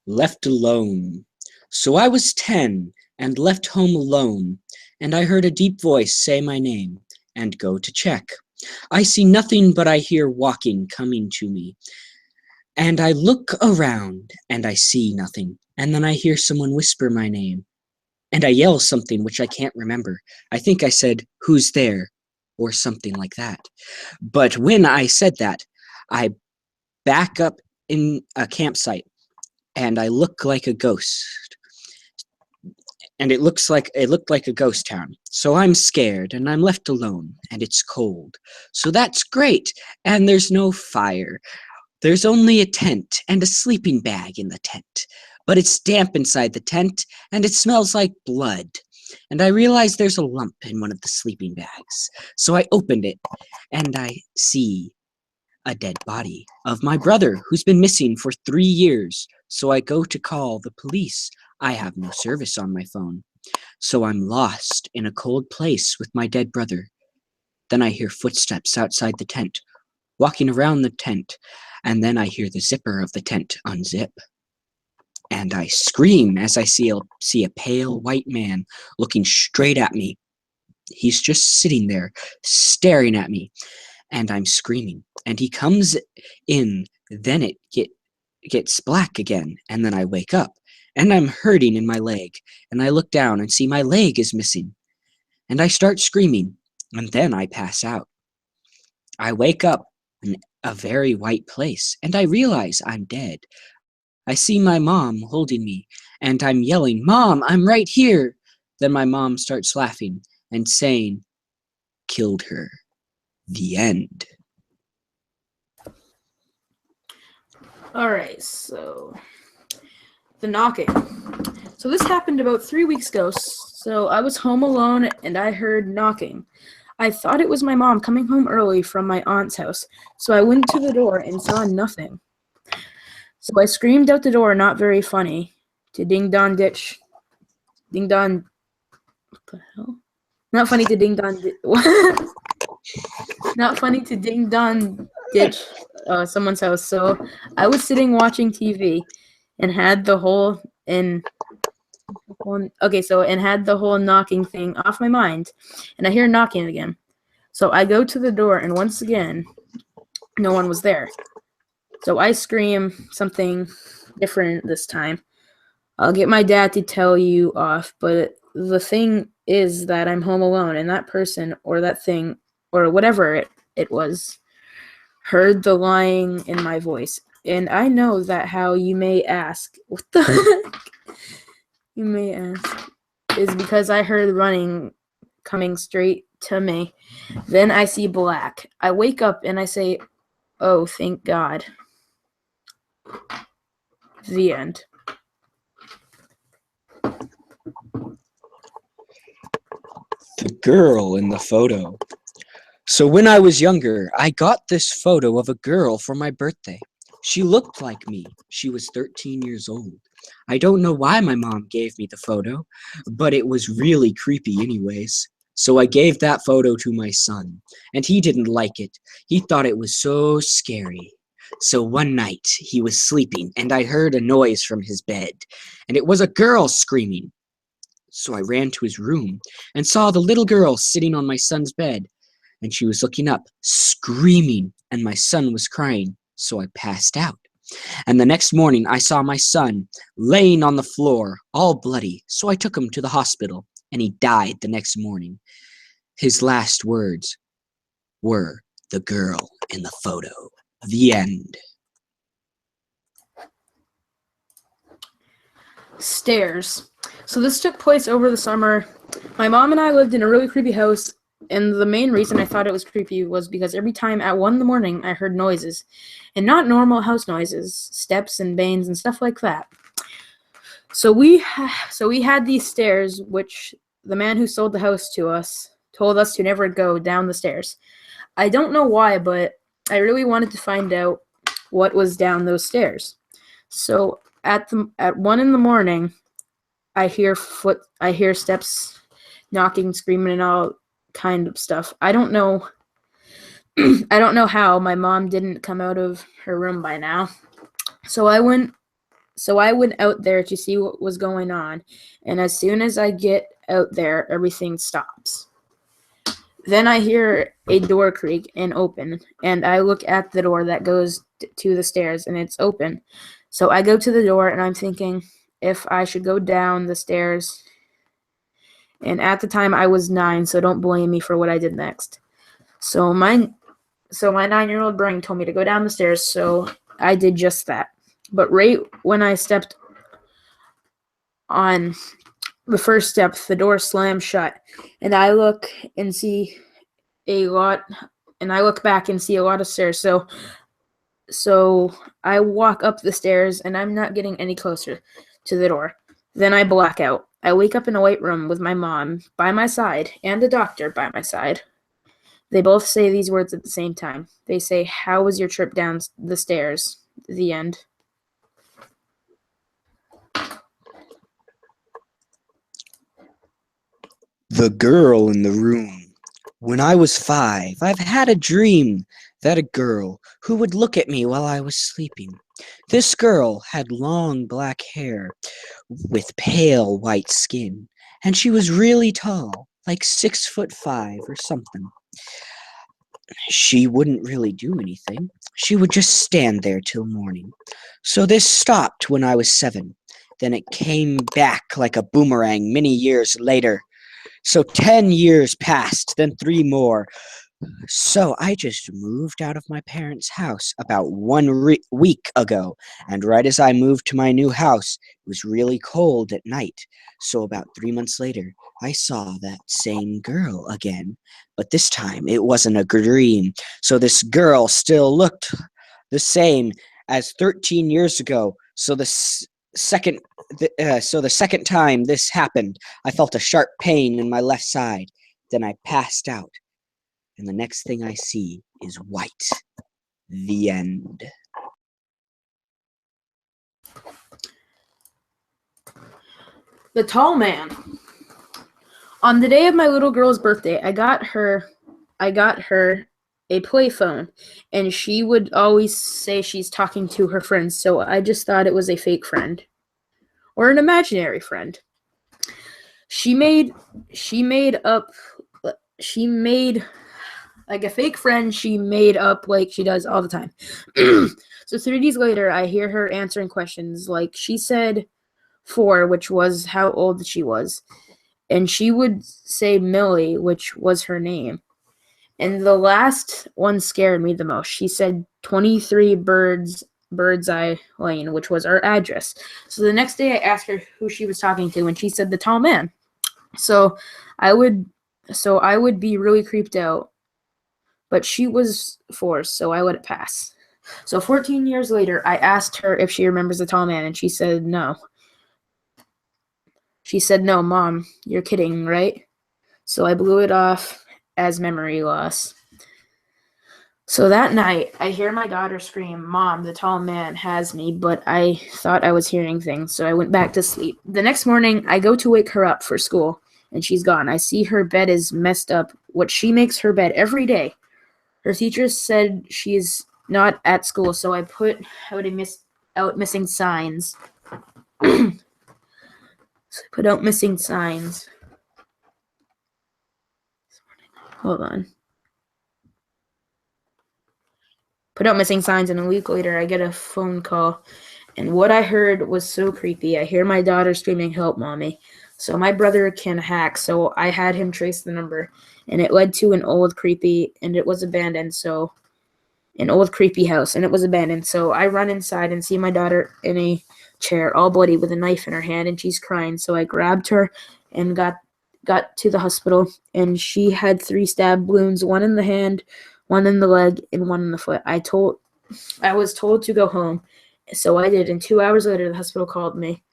Left alone. So I was 10 and left home alone, and I heard a deep voice say my name and go to check. I see nothing, but I hear walking coming to me. And I look around and I see nothing. And then I hear someone whisper my name. And I yell something which I can't remember. I think I said, "Who's there?" or something like that. But when I said that, I back up in a campsite and I look like a ghost. And it looked like a ghost town. So I'm scared and I'm left alone and it's cold. So that's great. And there's no fire. There's only a tent and a sleeping bag in the tent, but it's damp inside the tent and it smells like blood. And I realize there's a lump in one of the sleeping bags. So I opened it and I see a dead body of my brother who's been missing for 3 years. So I go to call the police. I have no service on my phone. So I'm lost in a cold place with my dead brother. Then I hear footsteps outside the tent, walking around the tent, and then I hear the zipper of the tent unzip. And I scream as I see a pale white man looking straight at me. He's just sitting there, staring at me, and I'm screaming. And he comes in, then it gets black again, and then I wake up, and I'm hurting in my leg, and I look down and see my leg is missing. And I start screaming, and then I pass out. I wake up in a very white place, and I realize I'm dead. I see my mom holding me, and I'm yelling, "Mom, I'm right here!" Then my mom starts laughing and saying, "Killed her." The end. All right, so the knocking. So this happened about 3 weeks ago. So I was home alone and I heard knocking. I thought it was my mom coming home early from my aunt's house. So I went to the door and saw nothing. So I screamed out the door, not very funny, to Ding Don Ditch. Ding Don. What the hell? Not funny to Ding Don. Not funny to Ding Don Ditch someone's house. So I was sitting watching TV and had the whole knocking thing off my mind, and I hear knocking again. So I go to the door, and once again, no one was there. So I scream something different this time. I'll get my dad to tell you off, but the thing is that I'm home alone, and that person or that thing or whatever it was heard the lying in my voice. And I know that how you may ask, what the heck? You may ask, is because I heard running coming straight to me. Then I see black. I wake up and I say, "Oh, thank God." The end. The girl in the photo. So when I was younger, I got this photo of a girl for my birthday. She looked like me. She was 13 years old. I don't know why my mom gave me the photo, but it was really creepy anyways. So I gave that photo to my son, and he didn't like it. He thought it was so scary. So one night, he was sleeping, and I heard a noise from his bed, and it was a girl screaming. So I ran to his room and saw the little girl sitting on my son's bed, and she was looking up, screaming, and my son was crying, so I passed out. And the next morning, I saw my son laying on the floor, all bloody, so I took him to the hospital, and he died the next morning. His last words were, "The girl in the photo." The end. Stairs. So this took place over the summer. My mom and I lived in a really creepy house, and the main reason I thought it was creepy was because every time at 1 in the morning I heard noises, and not normal house noises, steps and bangs and stuff like that. So we had these stairs, which the man who sold the house to us told us to never go down the stairs. I don't know why, but I really wanted to find out what was down those stairs. So at 1 in the morning, I hear steps, knocking, screaming, and all kind of stuff. I don't know. I don't know how my mom didn't come out of her room by now. So I went So I went out there to see what was going on, and as soon as I get out there, everything stops. Then I hear a door creak and open, and I look at the door that goes to the stairs, and it's open. So I go to the door, and I'm thinking if I should go down the stairs. And at the time, I was 9, so don't blame me for what I did next. So my 9-year-old brain told me to go down the stairs, so I did just that. But right when I stepped on the first step, the door slammed shut, and I look and see a lot, and I look back and see a lot of stairs. So I walk up the stairs, and I'm not getting any closer to the door. Then I black out. I wake up in a white room with my mom by my side and a doctor by my side. They both say these words at the same time. They say, "How was your trip down the stairs?" The end. The girl in the room. When I was 5, I've had a dream that a girl who would look at me while I was sleeping. This girl had long black hair with pale white skin, and she was really tall, like 6'5" or something. She wouldn't really do anything. She would just stand there till morning. So this stopped when I was 7. Then it came back like a boomerang many years later. So 10 years passed, then 3 more. So I just moved out of my parents' house about 1 week ago, and right as I moved to my new house, it was really cold at night. So about 3 months later, I saw that same girl again, but this time it wasn't a dream. So this girl still looked the same as 13 years ago. So the second time this happened, I felt a sharp pain in my left side. Then I passed out, and the next thing I see is white. The end. The Tall Man. On the day of my little girl's birthday, I got her a play phone, and she would always say she's talking to her friends, so I just thought it was a fake friend or an imaginary friend. She made like a fake friend she made up like she does all the time. So 3 days later, I hear her answering questions like she said 4, which was how old she was. And she would say Millie, which was her name. And the last one scared me the most. She said 23 Birdseye Lane, which was our address. So the next day I asked her who she was talking to, and she said the Tall Man. So I would be really creeped out, but she was forced, so I let it pass. So 14 years later, I asked her if she remembers the Tall Man, and she said no. She said, "No, Mom, you're kidding, right?" So I blew it off as memory loss. So that night, I hear my daughter scream, "Mom, the Tall Man has me," but I thought I was hearing things, so I went back to sleep. The next morning, I go to wake her up for school, and she's gone. I see her bed is messed up, what she makes her bed every day. Her teacher said she's not at school, so I put out missing signs. Put out missing signs. Hold on. Put out missing signs, and a week later, I get a phone call, and what I heard was so creepy. I hear my daughter screaming, "Help, Mommy." So my brother can hack, so I had him trace the number, and it led to an old creepy, and it was abandoned, so an old creepy house, and it was abandoned. So I run inside and see my daughter in a chair, all bloody, with a knife in her hand, and she's crying. So I grabbed her and got to the hospital, and she had 3 stab wounds, 1 in the hand, 1 in the leg, and 1 in the foot. I was told to go home, so I did. And 2 hours later, the hospital called me.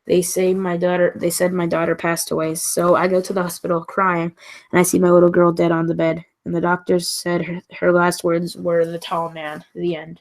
They said my daughter passed away. So I go to the hospital crying, and I see my little girl dead on the bed. And the doctors said her last words were, "The Tall Man." The end.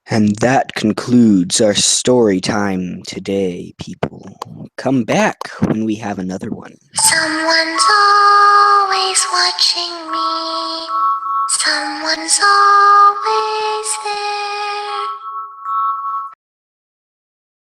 And that concludes our story time today, people. Come back when we have another one. Someone's always watching me. Someone's always there.